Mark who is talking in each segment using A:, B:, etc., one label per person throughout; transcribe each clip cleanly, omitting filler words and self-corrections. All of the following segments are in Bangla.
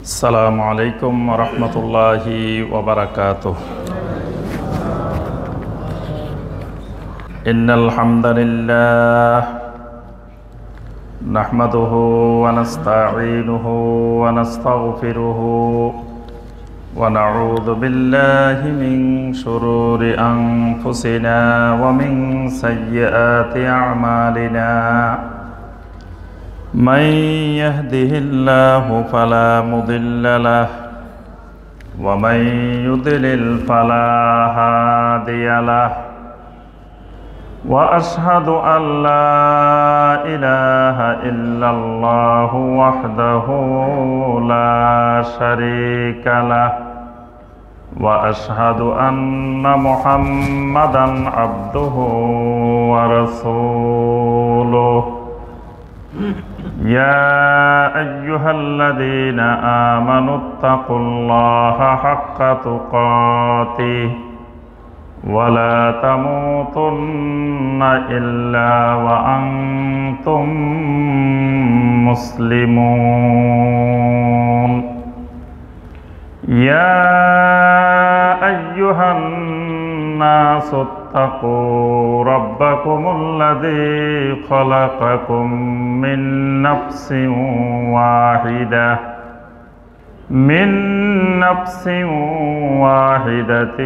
A: আসসালামু আলাইকুম ওয়া রাহমাতুল্লাহি ওয়া বারাকাতুহু। ইন্নাল হামদালিল্লাহ নাহমাদুহু ওয়া নাস্তাঈনুহু ওয়া নাস্তাগফিরুহু ওয়া নাউযু বিল্লাহি মিন শুরুরি আনফুসিনা ওয়া মিন সাইয়্যাতি আ'মালিনা। من يهده الله فلا مضل له ومن يضلل فلا هادي له وأشهد أن لا إله إلا الله وحده لا شريك له وأشهد أن محمدا عبده ورسوله يا أيها الذين آمنوا اتقوا الله حق تقاته ولا تموتن إلا وأنتم مسلمون يا أيها الناس اتقوا ربكم الذي خلقكم من نفس واحدة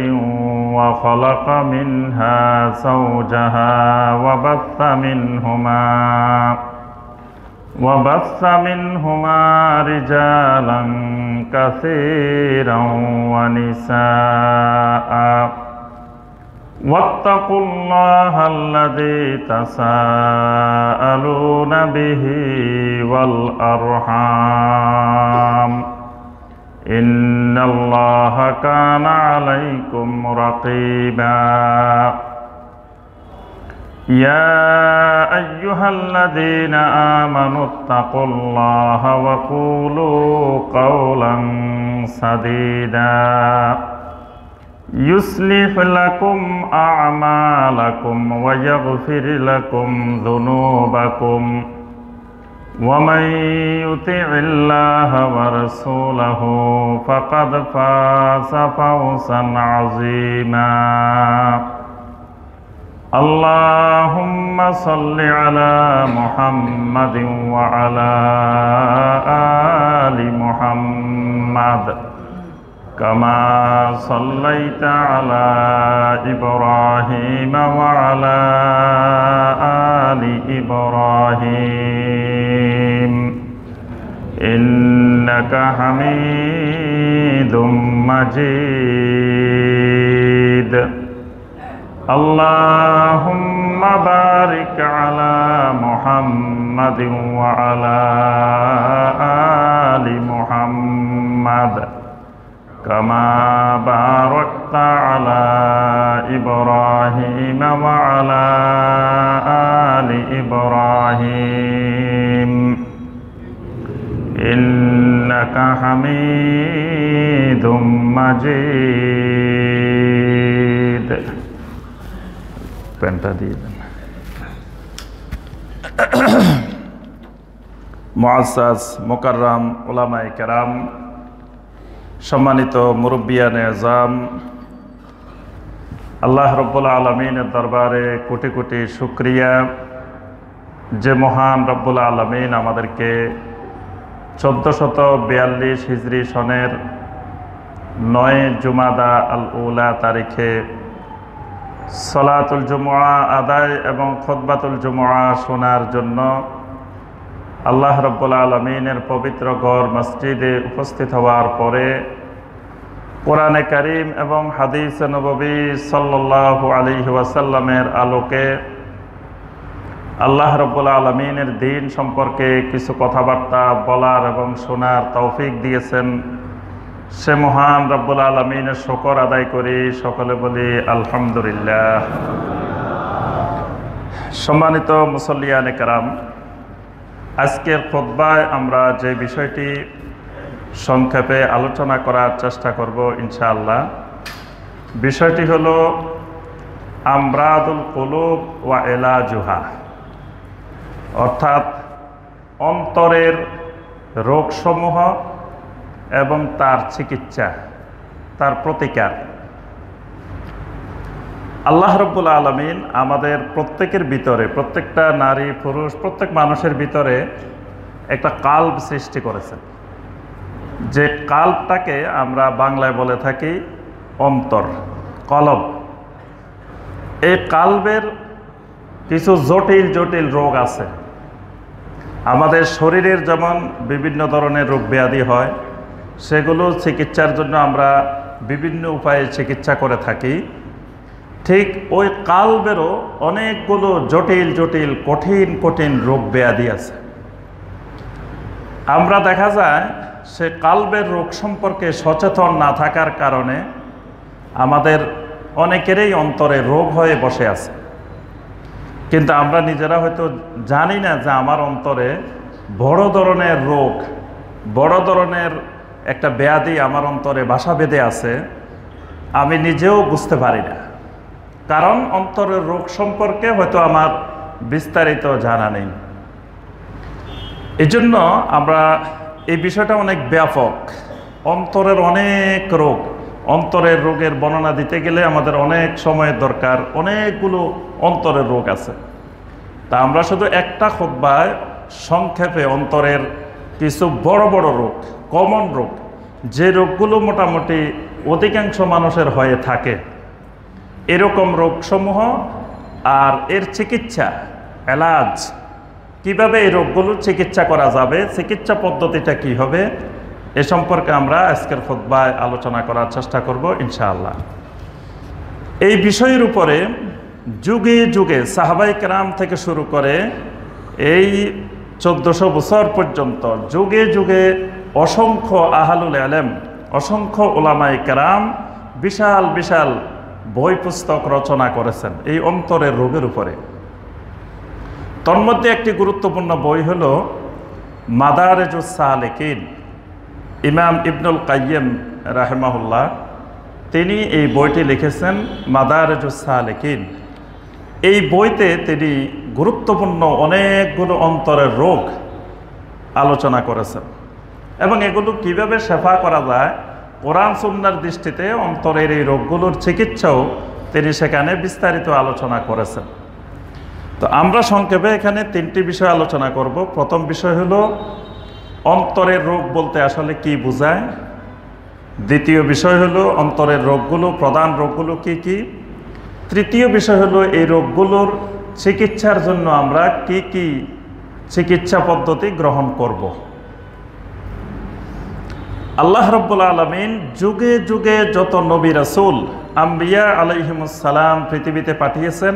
A: وخلق منها زوجها وبث منهما رجالا كثيرا ونساء واتقوا الله الذي تساءلون به والأرحام إن الله كان عليكم رقيبا يا أيها الذين آمنوا اتقوا الله وقولوا قولا سديدا يصلح لكم أعمالكم ويغفر لكم ذنوبكم ومن يطع الله ورسوله فقد فاز فوزا عظيما اللهم صل على محمد وعلى آل محمد كما صليت على إبراهيم وعلى آل إبراهيم إنك حميد مجيد اللهم بارك على محمد وعلى آل محمد كما باركت على إبراهيم وعلى آل إبراهيم إنك حميد مجيد মুআজ্জাজ মুকাররম উলামায়ে কেরাম, সম্মানিত মুরব্বিয়ানে আযম, আল্লাহ রব্বুল আলামিনের দরবারে কোটি কোটি শুকরিয়া যে মহান রব্বুল আলামিন আমাদেরকে 1442 হিজরি সনের 9 জুমাদা আল উলা তারিখে সালাতুল জুমআ আদায় এবং খুতবাতুল জুমআ শোনার জন্য আল্লাহ রব্বুল আলামিনের পবিত্র ঘর মসজিদে উপস্থিত হওয়ার পরে কোরআনে কারীম এবং হাদিস নববী সাল্লাল্লাহু আলাইহি ওয়াসাল্লামের আলোকে আল্লাহ রব্বুল আলামিনের দ্বীন সম্পর্কে কিছু কথাবার্তা বলার এবং শোনার তৌফিক দিয়েছেন, সে মহান রব্বুল আলামিনের শুকর আদায় করি, সকলে বলি আলহামদুলিল্লাহ। সম্মানিত মুসল্লিয়ানে কেরাম, আজকের খুতবায় আমরা যে বিষয়টি সংক্ষেপে আলোচনা করার চেষ্টা করব ইনশাআল্লাহ, বিষয়টি হলো আমরাদুল কুলুব ওয়া ইলাজুহা, অর্থাৎ অন্তরের রোগসমূহ এবং তার চিকিৎসা, তার প্রতিকার। আল্লাহ রাব্বুল আলামিন আমাদের প্রত্যেকের ভিতরে, প্রত্যেকটা নারী পুরুষ প্রত্যেক মানুষের ভিতরে একটা কাল্ব সৃষ্টি করেছেন, যে কাল্বটাকে আমরা বাংলায় বলে থাকি অন্তর, কলব। এই কাল্বের কিছু জটিল জটিল রোগ আছে। আমাদের শরীরের যেমন বিভিন্ন ধরনের রোগ ব্যাধি হয়, সেগুলো চিকিৎসার জন্য আমরা বিভিন্ন উপায়ে চিকিৎসা করে থাকি। ঠিক ওই কাল্বেরও অনেকগুলো জটিল জটিল কঠিন কঠিন রোগ ব্যাধি আছে। আমরা দেখা যায় সে কাল্বের রোগ সম্পর্কে সচেতন না থাকার কারণে আমাদের অনেকেরই অন্তরে রোগ হয়ে বসে আছে, কিন্তু আমরা নিজেরা হয়তো জানি না যে আমার অন্তরে বড় ধরনের রোগ, বড় ধরনের একটা ব্যাধি আমার অন্তরে বাসা বেঁধে আছে। আমি নিজেও বুঝতে পারি না, কারণ অন্তরের রোগ সম্পর্কে হয়তো আমার বিস্তারিত জানা নেই। এই জন্য আমরা এই বিষয়টা অনেক ব্যাপক। অন্তরের অনেক রোগ, অন্তরের রোগের বর্ণনা দিতে গেলে আমাদের অনেক সময়ের দরকার। অনেকগুলো অন্তরের রোগ আছে। তা আমরা শুধু একটা খুতবায় সংক্ষেপে অন্তরের কিছু বড় বড় রোগ, কমন রোগ, যে রোগগুলো মোটামুটি অধিকাংশ মানুষের হয়ে থাকে, এরকম রোগসমূহ আর এর চিকিৎসা, এলাজ, কিভাবে এই রোগগুলোর চিকিৎসা করা যাবে, চিকিৎসা পদ্ধতিটা কি হবে, এ সম্পর্কে আমরা আজকের খুতবায় আলোচনা করার চেষ্টা করব ইনশাআল্লাহ। এই বিষয়ের উপরে যুগে যুগে সাহাবায়ে কেরাম থেকে শুরু করে এই 1400 বছর পর্যন্ত যুগে যুগে অসংখ্য আহলুল ইলম, অসংখ্য উলামায়ে কেরাম বিশাল বিশাল বই পুস্তক রচনা করেছেন এই অন্তরের রোগের উপরে। তন্মধ্যে একটি গুরুত্বপূর্ণ বই হলো মাদারিজুস সালিকিন। ইমাম ইবনুল কাইয়িম রাহিমাহুল্লাহ তিনি এই বইটি লিখেছেন, মাদারিজুস সালিকিন। এই বইতে তিনি গুরুত্বপূর্ণ অনেকগুলো অন্তরের রোগ আলোচনা করেছেন এবং এগুলো কিভাবে শেফা করা যায়, কোরআন সুন্নাহর দৃষ্টিতে অন্তরের এই রোগগুলোর চিকিৎসাও তিনি সেখানে বিস্তারিত আলোচনা করেছেন। তো আমরা সংক্ষেপে এখানে তিনটি বিষয় আলোচনা করব। প্রথম বিষয় হলো অন্তরের রোগ বলতে আসলে কি বোঝায়। দ্বিতীয় বিষয় হলো অন্তরের রোগগুলো, প্রধান রোগগুলো কি কি। তৃতীয় বিষয় হলো এই রোগগুলোর চিকিৎসার জন্য আমরা কি কি চিকিৎসা পদ্ধতি গ্রহণ করব। আল্লাহ রাব্বুল আলামিন যুগে যুগে যত নবী রাসূল, আম্বিয়া আলাইহিমুস সালাম পৃথিবীতে পাঠিয়েছেন,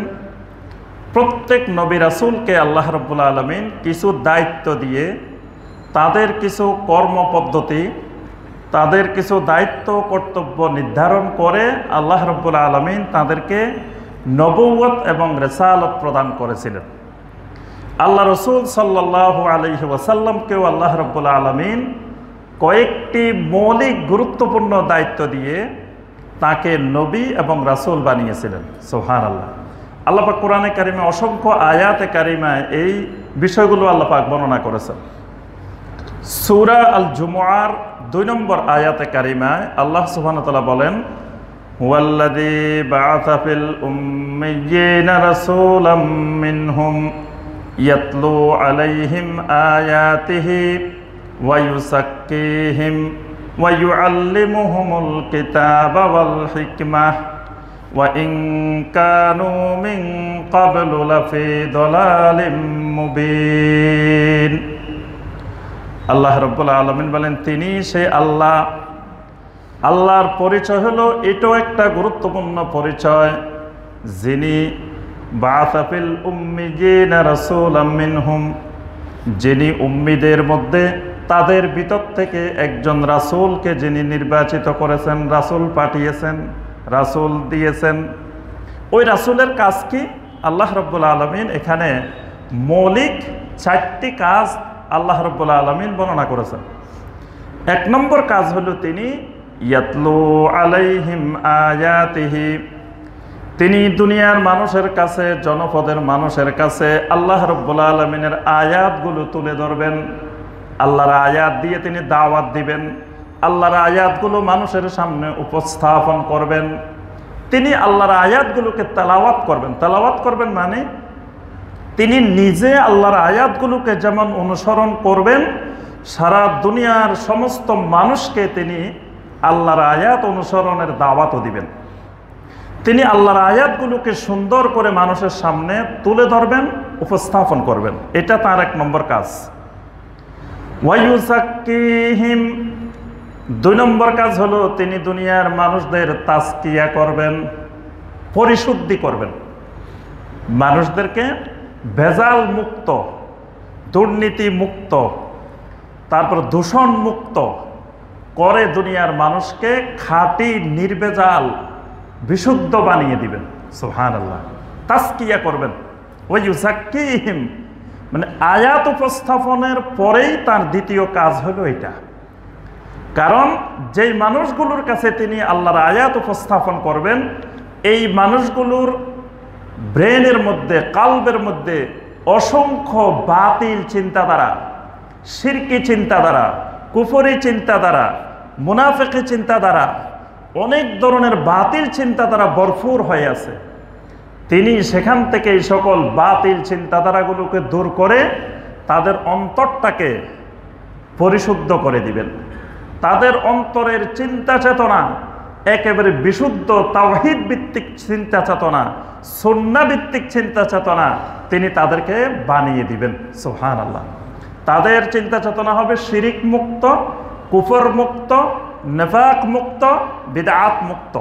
A: প্রত্যেক নবী রাসূলকে আল্লাহ রাব্বুল আলামিন কিছু দায়িত্ব দিয়ে তাদের কিছু কর্মপদ্ধতি, তাদের কিছু দায়িত্ব কর্তব্য নির্ধারণ করে আল্লাহ রাব্বুল আলামিন তাদেরকে নবুয়ত এবং রিসালাত প্রদান করেছিলেন। আল্লাহ রাসূল সাল্লাল্লাহু আলাইহি ওয়াসাল্লামকেও আল্লাহ রাব্বুল আলামিন কয়েকটি মৌলিক গুরুত্বপূর্ণ দায়িত্ব দিয়ে তাকে নবী এবং রাসূল বানিয়েছিলেন। সুবহানাল্লাহ। আল্লাহ পাক কোরআনে কারিমে অসংখ্য আয়াতে কারিমায় এই বিষয়গুলো আল্লাহ পাক বর্ণনা করেছেন। সূরা আল জুমুআর 2 নম্বর আয়াতে কারিমায় আল্লাহ সুবহানাহু ওয়া তাআলা বলেন, হুয়াল্লাযী বাআসা ফিল উম্মিয়্যিনা রাসূলাম মিনহুম ইয়াতলু আলাইহিম আয়াতিহি ওয়া ইউযাক্কিহিম ওয়া ইউআল্লিমুহুমুল কিতাবা ওয়াল হিকমাহ ওয়া ইন কানু মিন ক্বাবলু লাফি দালালিম মুবিন। আল্লাহ রাব্বুল আলামিন বলেন, তিনি সেই আল্লাহ। আল্লাহর পরিচয় হলো, এটাও একটা গুরুত্বপূর্ণ পরিচয়, যিনি বাআসা ফিল উম্মিয়িনা রাসূলাম মিনহুম, যিনি উম্মিদের মধ্যে তাদের ভিতর থেকে একজন রাসূলকে যিনি নির্বাচিত করেছেন, রাসূল পাঠিয়েছেন, রাসূল দিয়েছেন। ওই রাসূলের কাজ কি? আল্লাহ রাব্বুল আলামিন এখানে মৌলিক 4টি কাজ আল্লাহ রাব্বুল আলামিন বর্ণনা করেছেন। 1 নম্বর কাজ হলো তিনি ইয়াতলু আলাইহিম আয়াতিহি, তিনি দুনিয়ার মানুষের কাছে, জনপদের মানুষের কাছে আল্লাহ রাব্বুল আলামিনের আয়াতগুলো তুলে ধরবেন। আল্লাহর আয়াত দিয়ে তিনি দাওয়াত দিবেন, আল্লাহর আয়াতগুলো মানুষের সামনে উপস্থাপন করবেন, তিনি আল্লাহর আয়াতগুলোকে তেলাওয়াত করবেন। তেলাওয়াত করবেন মানে তিনি নিজে আল্লাহর আয়াতগুলোকে যেমন অনুসরণ করবেন, সারা দুনিয়ার সমস্ত মানুষকে তিনি আল্লাহর আয়াত অনুসরণের দাওয়াতও দিবেন। তিনি আল্লাহর আয়াতগুলোকে সুন্দর করে মানুষের সামনে তুলে ধরবেন, উপস্থাপন করবেন। এটা তার 1 নম্বর কাজ। ওয়ায়ুযাক্কিহিম, 2 নম্বর কাজ হলো তিনি দুনিয়ার মানুষদের তাজকিয়া করবেন, পরিশুদ্ধি করবেন। মানুষদেরকে ভেজাল মুক্ত, দুর্নীতি মুক্ত, তারপর দূষণ মুক্ত করে দুনিয়ার মানুষকে খাঁটি নির্ভেজাল বিশুদ্ধ বানিয়ে দিবেন। সুবহানাল্লাহ। তাজকিয়া করবেন। ওয়ায়ুযাক্কিহিম মানে আয়াত উপস্থাপনের পরেই তার দ্বিতীয় কাজ হলো এটা। কারণ যেই মানুষগুলোর কাছে তিনি আল্লাহর আয়াত উপস্থাপন করবেন, এই মানুষগুলোর ব্রেনের মধ্যে, কালবের মধ্যে অসংখ্য বাতিল চিন্তাধারা, শিরকি চিন্তাধারা, কুফরি চিন্তাধারা, মুনাফিকি চিন্তাধারা, অনেক ধরনের বাতিল চিন্তাধারা ভরপুর হয়ে আছে। তিনি সেখান থেকে এই সকল বাতিল চিন্তাধারাগুলোকে দূর করে তাদের অন্তরটাকে পরিশুদ্ধ করে দিবেন। তাদের অন্তরের চিন্তা চেতনা একেবারে বিশুদ্ধ তাওহীদ ভিত্তিক চিন্তা চেতনা, সুন্নাহ ভিত্তিক চিন্তা চেতনা তিনি তাদেরকে বানিয়ে দিবেন। সুবহানাল্লাহ। তাদের চিন্তা চেতনা হবে শিরিক মুক্ত, কুফর মুক্ত, নিফাক মুক্ত, বিদআত মুক্ত।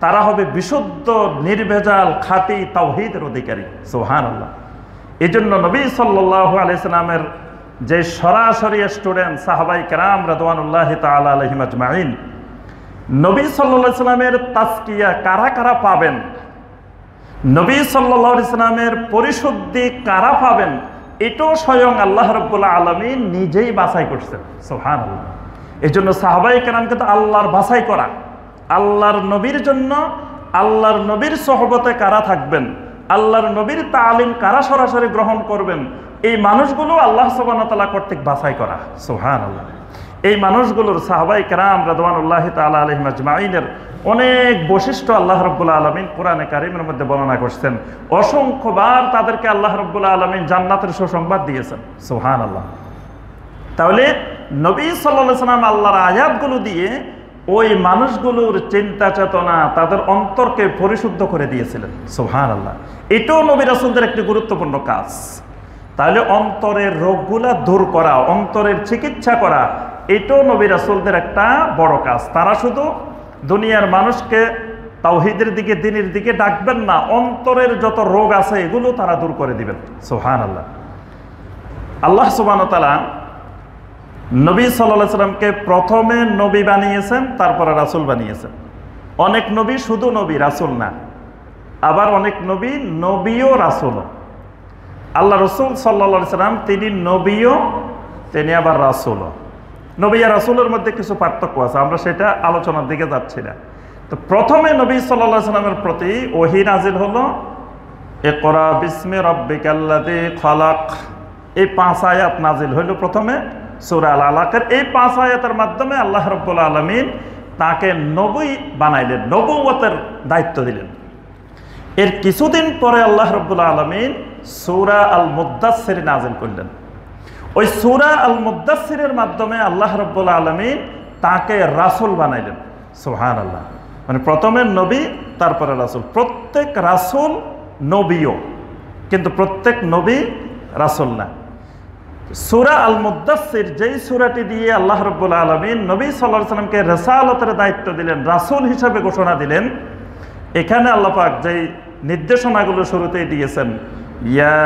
A: তারা হবে বিশুদ্ধ নির্ভেজাল খাঁটি তাওহীদের অধিকারী। সুবহানাল্লাহ। এই জন্য নবী সাল্লাল্লাহু আলাইহি সাল্লামের যে সরাসরি স্টুডেন্ট সাহাবায়ে কেরাম রাদওয়ানুল্লাহি তাআলা আলাইহিম আজমাইন, নবী সাল্লাল্লাহু আলাইহি সাল্লামের তাজকিয়া কারা কারা পাবেন, নবী সাল্লাল্লাহু আলাইহি সাল্লামের পরিশুদ্ধি কারা পাবেন, এটাও স্বয়ং আল্লাহ রাব্বুল আলামিন নিজেই বাছাই করছেন। সুবহানাল্লাহ। এই জন্য সাহাবায়ে কেরামকে তো আল্লাহর বাছাই করা, আল্লাহর নবীর জন্য আল্লাহর নবীর সোহবতে কারা থাকবেন, আল্লাহর নবীর তালিম কারা সরাসরি গ্রহণ করবেন, এই মানুষগুলো আল্লাহ সুবহানাহু ওয়া তাআলা কর্তৃক বাছাই করা। সুবহানাল্লাহ। এই মানুষগুলোর সাহাবায়ে কেরাম রাদওয়ানুল্লাহি তাআলা আলাইহিম আজমাইনের অনেক বৈশিষ্ট্য আল্লাহ রাব্বুল আলামিন কোরআনে কারীমের মধ্যে বর্ণনা করছেন। অসংখ্যবার তাদেরকে আল্লাহ রাব্বুল আলামিন জান্নাতের সুসংবাদ দিয়েছেন। সুবহানাল্লাহ। তাহলে নবী সাল্লাল্লাহু আলাইহি সাল্লাম আল্লাহর আয়াতগুলো দিয়ে ওই মানুষগুলোর চিন্তা চেতনা, তাদের অন্তরকে পরিশুদ্ধ করে দিয়েছিলেন। সুবহানাল্লাহ। এটাও নবী রাসূলদের একটি গুরুত্বপূর্ণ কাজ। তাহলে অন্তরের রোগগুলা দূর করা, অন্তরের চিকিৎসা করা, এটাও নবী রাসূলদের একটা বড় কাজ। তারা শুধু দুনিয়ার মানুষকে তাওহীদের দিকে, দ্বীনের দিকে ডাকবেন না, অন্তরের যত রোগ আছে এগুলো তারা দূর করে দিবেন। সুবহানাল্লাহ। আল্লাহ সুবহানাহু ওয়া তাআলা নবী সাল্লাল্লাহু আলাইহি সাল্লামকে প্রথমে নবী বানিয়েছেন, তারপরে রাসূল বানিয়েছেন। অনেক নবী শুধু নবী, রাসূল না। আবার অনেক নবী নবীও রাসূলও। আল্লাহ রাসূল সাল্লাল্লাহু আলাইহি সাল্লাম তিনি নবীও, তিনি আবার রাসূলও। নবী আর রাসূলের মধ্যে কিছু পার্থক্য আছে, আমরা সেটা আলোচনার দিকে যাচ্ছি না। তো প্রথমে নবী সাল্লাল্লাহু আলাইহি সাল্লামের প্রতি ওহী নাজিল হলো ইকরা বিসমি রাব্বিকাল্লাযী খালাক। এই 5 আয়াত নাজিল হলো প্রথমে সূরা আল আলাকের। এই 5 আয়াতের মাধ্যমে আল্লাহ রাব্বুল আলামিন তাকে নবী বানাইলেন, নবুয়তের দায়িত্ব দিলেন। এর কিছুদিন পরে আল্লাহ রাব্বুল আলামিন সূরা আল মুদ্দাসসির নাজিল করলেন। ওই সূরা আল মুদ্দাসসিরের মাধ্যমে আল্লাহ রাব্বুল আলামিন তাকে রাসূল বানাইলেন। সুবহানাল্লাহ। মানে প্রথমে নবী, তারপরে রাসূল। প্রত্যেক রাসূল নবীও, কিন্তু প্রত্যেক নবী রাসূল না। সূরা আল মুদ্দাসসির যেই সূরাটি দিয়ে আল্লাহ রাব্বুল আলামিন নবী সাল্লাল্লাহু আলাইহি সাল্লামকে রিসালাতের দায়িত্ব দিলেন, রাসূল হিসেবে ঘোষণা দিলেন, এখানে আল্লাহ পাক যেই নির্দেশনাগুলো শুরুতেই দিয়েছেন, ইয়া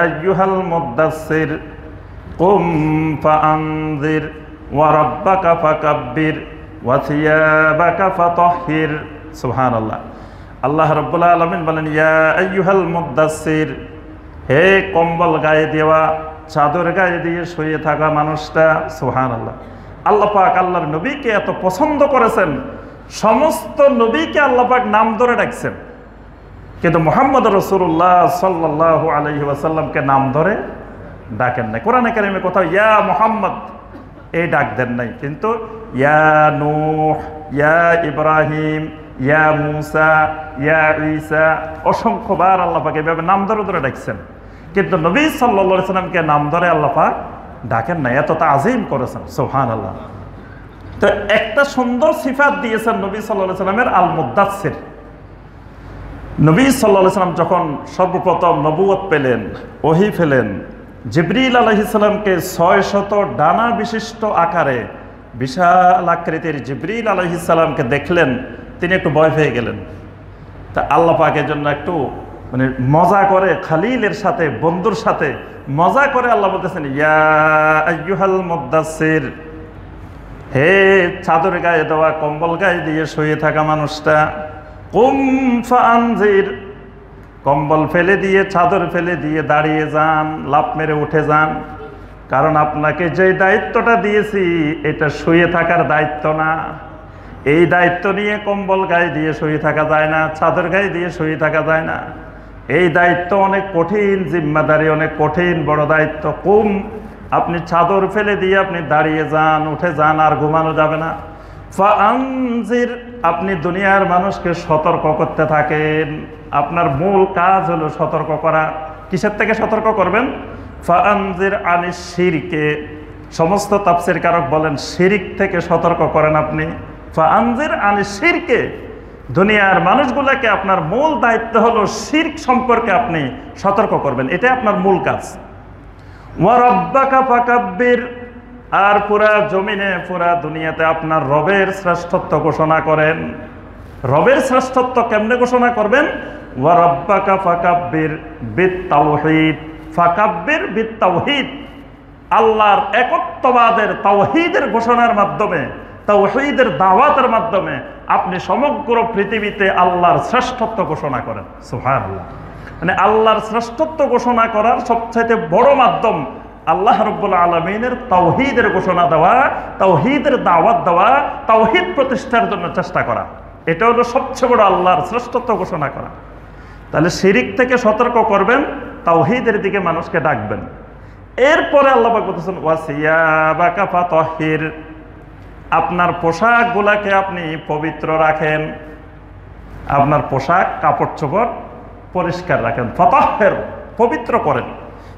A: আইয়ুহাল মুদ্দাসসির কুম ফাআনযির ওয়া রাব্বাকা ফাকাব্বির ওয়া থিয়াবাকা ফাতাহহির। সুবহানাল্লাহ। আল্লাহ রাব্বুল আলামিন বলেন, ইয়া আইয়ুহাল মুদ্দাসসির, হে কম্বল গায়ে দেওয়া, চাদর গায়ে দিয়ে শুয়ে থাকা মানুষটা। সুবহানাল্লাহ। আল্লাহ পাক আল্লাহর নবীকে এত পছন্দ করেছেন, সমস্ত নবীকে আল্লাহ পাক নাম ধরে ডাকছেন, কিন্তু মুহাম্মদ রাসূলুল্লাহ সাল্লাল্লাহু আলাইহি ওয়াসাল্লামকে নাম ধরে ডাকেন না। কোরআনে কারিমে কোথাও ইয়া মুহাম্মদ এই ডাক দেন নাই, কিন্তু ইয়া নূহ, ইয়া ইব্রাহিম, ইয়া মুসা, ইয়া ঈসা, অসংখ্যবার আল্লাহ পাক এভাবে নাম ধরে ধরে ডাকছেন। কিন্তু নবী সাল্লাল্লাহু আলাইহি সাল্লামকে নাম ধরে আল্লাহ পাক ডাকেন না, এত তাজিম করেছেন। সুবহানাল্লাহ। তো একটা সুন্দর সিফাত দিয়েছেন নবী সাল্লাল্লাহু আলাইহি সাল্লামের, আল মুদাসসির। নবী সাল্লাল্লাহু আলাইহি সাল্লাম যখন সর্বপ্রথম নবুয়ত পেলেন, ওহী পেলেন, জিবরিল আলাইহিস সালামকে 600 ডানা বিশিষ্ট আকারে বিশাল আকৃতির জিবরিল আলাইহিস সালামকে দেখলেন, তিনি একটু ভয় পেয়ে গেলেন। তা আল্লাহ পাকের জন্য একটু মানে মজা করে, খালিলের সাথে, বন্ধুর সাথে মজা করে আল্লাহ বলতেছেন, ইয়া আইয়ুহাল মুদাসসির, হে চাদর গায়ে দেওয়া, কম্বল গায়ে দিয়ে শুয়ে থাকা মানুষটা, কুম ফাআনজির, কম্বল ফেলে দিয়ে, চাদর ফেলে দিয়ে দাঁড়িয়ে যান, লাফ মেরে উঠে যান। কারণ আপনাকে যে দায়িত্বটা দিয়েছি এটা শুয়ে থাকার দায়িত্ব না। এই দায়িত্ব নিয়ে কম্বল গায়ে দিয়ে শুয়ে থাকা যায় না, চাদর গায়ে দিয়ে শুয়ে থাকা যায় না। এই দায়িত্ব অনেক কঠিন জিম্মাদারি, অনেক কঠিন বড় দায়িত্ব। কুম, আপনি চাদর ফেলে দিয়ে আপনি দাঁড়িয়ে যান, উঠে যান, আর ঘুমানো যাবে না। ফাআনজির, আপনি দুনিয়ার মানুষকে সতর্ক করতে থাকেন। আপনার মূল কাজ হলো সতর্ক করা। কিসের থেকে সতর্ক করবেন? ফাআনজির আনিশ শিরকে, সমস্ত তাফসীর কারক বলেন শিরিক থেকে সতর্ক করেন আপনি। ফাআনজির আনিশ শিরকে, দুনিয়ার মানুষগুলোকে আপনার মূল দায়িত্ব হলো শিরক সম্পর্কে আপনি সতর্ক করবেন, এটা আপনার মূল কাজ। ওয়া রাব্বাকা ফাকাব্বির, আর পুরা জমিনে, পুরা দুনিয়াতে আপনার রবের শ্রেষ্ঠত্ব ঘোষণা করেন। রবের শ্রেষ্ঠত্ব কেমনে ঘোষণা করবেন? ওয়া রাব্বাকা ফাকাব্বির বিত-তাওহীদ, ফাকাব্বির বিত-তাওহীদ, আল্লাহর একত্ববাদের, তাওহীদের ঘোষণার মাধ্যমে, তাওহীদের দাওয়াতের মাধ্যমে আপনি সমগ্র পৃথিবীতে আল্লাহর শ্রেষ্ঠত্ব ঘোষণা করেন। সুবহানাল্লাহ। মানে আল্লাহর শ্রেষ্ঠত্ব ঘোষণা করার সবচাইতে বড় মাধ্যম আল্লাহ রাব্বুল আলামিনের তাওহীদের ঘোষণা দেওয়া, তাওহীদের দাওয়াত দেওয়া, তাওহীদ প্রতিষ্ঠার জন্য চেষ্টা করা। এটা হলো সবচেয়ে বড় আল্লাহর শ্রেষ্ঠত্ব ঘোষণা করা। তাহলে শিরিক থেকে সতর্ক করবেন, তাওহীদের দিকে মানুষকে ডাকবেন। এরপরে আল্লাহ পাক বলতেছেন, ওয়াসিয়াবাকা ফাতাহহির, আপনার পোশাকগুলাকে আপনি পবিত্র রাখেন, আপনার পোশাক কাপড় চোপড় পরিষ্কার রাখেন। ফাতাহহির, পবিত্র করেন।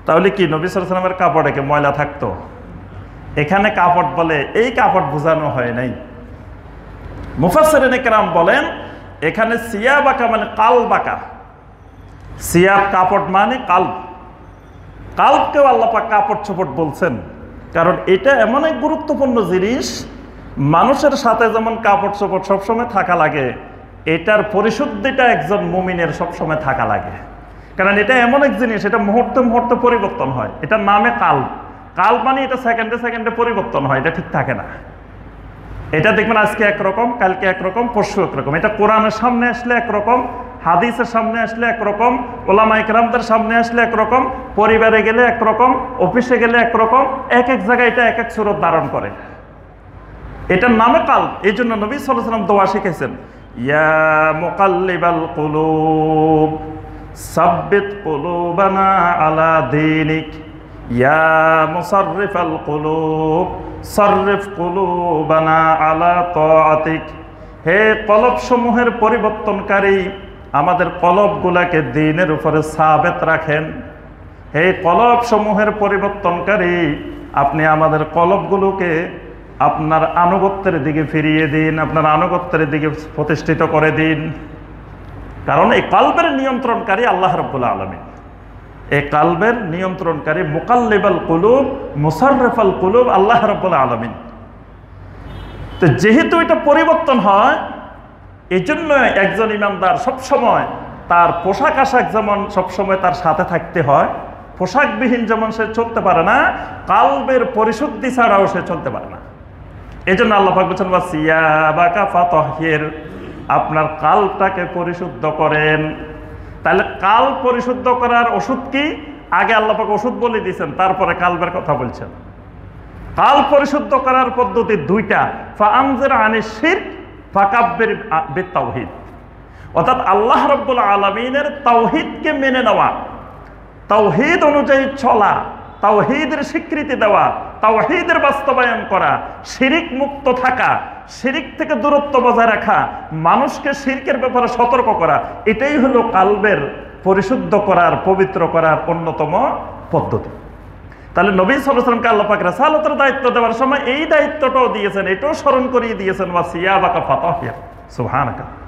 A: তাহলে কি নবী সাল্লাল্লাহু আলাইহি ওয়াসাল্লামের কাপড়ে কি ময়লা থাকতো? এখানে কাপড় বলে এই কাপড় বোঝানো হয় নাই। মুফাসসিরিনে কেরাম বলেন এখানে সিয়াবাকা মানে কালবাকা। সিয়াব কাপড় মানে কালব, কালবকেও আল্লাহ পাক কাপড় চোপড় বলছেন। কারণ এটা এমন এক গুরুত্বপূর্ণ জিনিস, মানুষের সাথে যেমন কাপড় চোপড় সবসময় থাকা লাগে, এটার পরিশুদ্ধিটা একজন মুমিনের সবসময় থাকা লাগে। কারণ এটা এমন এক জিনিস, এটা মুহূর্তে মুহূর্তে পরিবর্তন হয়। এটার নামে কালব। কালব মানে এটা সেকেন্ডে সেকেন্ডে পরিবর্তন হয়, এটা ঠিক থাকে না। এটা দেখবেন আজকে একরকম, কালকে একরকম, পরশু একরকম। এটা কোরআনের সামনে আসলে একরকম, হাদিসের সামনে আসলে একরকম, ওলামায়ে কেরামদের সামনে আসলে একরকম, পরিবারে গেলে একরকম, অফিসে গেলে একরকম, এক এক জায়গায় এটা এক এক সুরত ধারণ করে। এটার নামে কালব। এই জন্য নবী সাল্লাল্লাহু আলাইহি ওয়াসাল্লাম দোয়া শিখেছেন, ইয়া মুকাল্লিবাল কুলুব সাব্বিত কুলুবানা আলা দীনিক, ইয়া মুসাররিফাল কুলুব সাররিফ কুলুবানা আলা তাআতিক। হে কলব সমূহের পরিবর্তনকারী, আমাদের কলবগুলাকে দ্বীনের উপরে সাবেত রাখেন। হে কলব সমূহের পরিবর্তনকারী, আপনি আমাদের কলবগুলোকে আপনার আনুগত্যের দিকে ফিরিয়ে দিন, আপনার আনুগত্যের দিকে প্রতিষ্ঠিত করে দিন। কারণ এই কালবের নিয়ন্ত্রণকারী আল্লাহ রাব্বুল আলামিন। এই কালবের নিয়ন্ত্রণকারী মুকাল্লিবাল কুলুব মুসাররিফাল কুলুব আল্লাহ রাব্বুল আলামিন। তো যেহেতু এটা পরিবর্তন হয়, এই জন্য একজন ইমানদার সবসময় তার পোশাক আশাক যেমন সবসময় তার সাথে থাকতে হয়, পোশাকবিহীন যেমন সে চলতে পারে না, কালবের পরিশুদ্ধি ছাড়াও সে চলতে পারে না। এই জন্য আল্লাহ পাক বলেছেন, ওয়াসিয়াবাকা ফাতাহহির, আপনার কালটাকে পরিশুদ্ধ করেন। তাহলে কাল পরিশুদ্ধ করার ওষুধ কি? আগে আল্লাহ পাক ওষুধ বলে দিয়েছেন, তারপরে কালবের কথা বলছেন। কাল পরিশুদ্ধ করার পদ্ধতি দুইটা, ফাআনজির আনিশ শিরক, ফাকাব্বির বিত-তাওহীদ। অর্থাৎ আল্লাহ রাব্বুল আলামিনের তাওহীদকে মেনে নেওয়া, তাওহীদ অনুযায়ী চলা, তাওহীদের স্বীকৃতি দেওয়া, তাওহীদের বাস্তবায়ন করা, শিরিক মুক্ত থাকা, শিরিক থেকে দূরত্ব বজায় রাখা, মানুষকে শিরকের ব্যাপারে সতর্ক করা, এটাই হলো কালবের পরিশুদ্ধ করার, পবিত্র করার অন্যতম পদ্ধতি। তাহলে নবী সাল্লাল্লাহু আলাইহি ওয়াসাল্লামকে আল্লাহ পাক রাসালাতের দায়িত্ব দেওয়ার সময় এই দায়িত্বটাও দিয়েছেন, এটাও স্মরণ করিয়ে দিয়েছেন, ওয়া সিয়াবাকা ফাতাহির। সুবহানাকা।